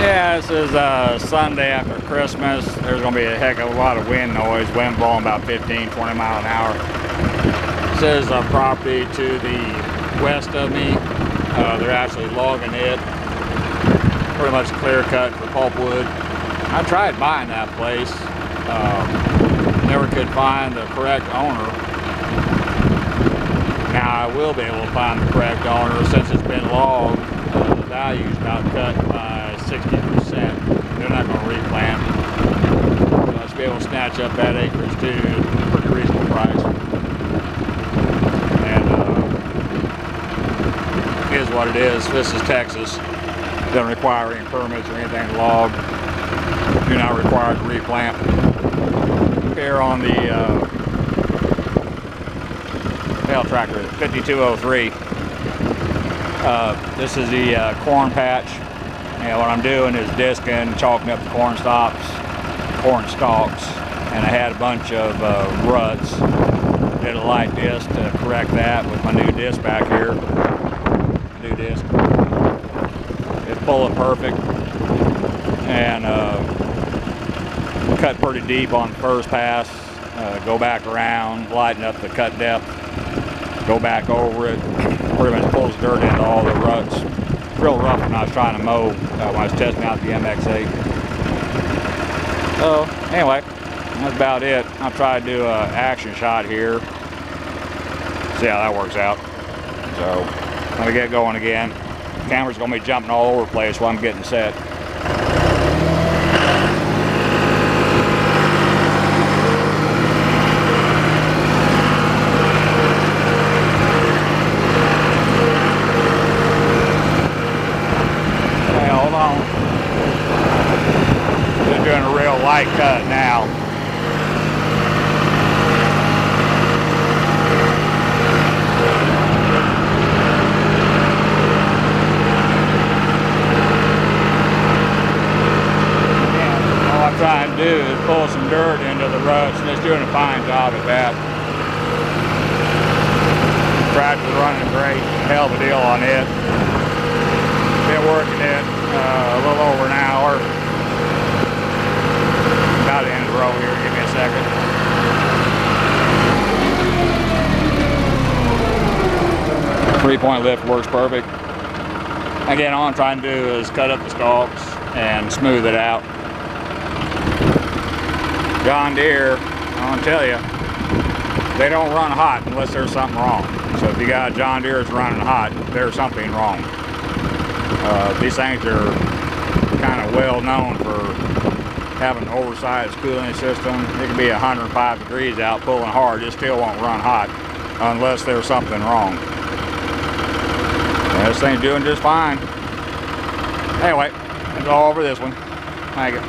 Yeah, this is Sunday after Christmas. There's going to be a heck of a lot of wind noise, wind blowing about 15, 20 miles an hour. This is a property to the west of me. They're actually logging it. Pretty much clear cut for pulpwood. I tried buying that place. Never could find the correct owner. Now I will be able to find the correct owner since it's been logged. The value's about cut by 60%. They're not going to replant. So I should be able to snatch up that acreage too at a pretty reasonable price. And it is what it is. This is Texas. Doesn't require any permits or anything to log. You're not required to replant. Here on the mail tractor, 5203. This is the corn patch. And what I'm doing is disking, chalking up the corn stalks, and I had a bunch of ruts. Did a light disc to correct that with my new disc back here. New disc. It's pulling perfect, and cut pretty deep on the first pass. Go back around, lighten up the cut depth, go back over it. Pretty much pulls dirt into all the ruts. Real rough when I was trying to mow when I was testing out the MX8. So anyway, that's about it. I'll try to do an action shot here. See how that works out. So let me get going again. The camera's gonna be jumping all over the place while I'm getting set. Doing a real light cut now. All I'm trying to do is pull some dirt into the ruts, and it's doing a fine job at that. Tractor's running great, hell of a deal on it. Been working it a little over an hour. About the end of the row here, give me a second. Three-point lift works perfect. Again, all I'm trying to do is cut up the stalks and smooth it out. John Deere, I want to tell you, they don't run hot unless there's something wrong. So if you got a John Deere that's running hot, there's something wrong. These things are kind of well known for having an oversized cooling system. It can be 105 degrees out pulling hard, it still won't run hot unless there's something wrong. And this thing's doing just fine. Anyway, that's all over this one. Thank you.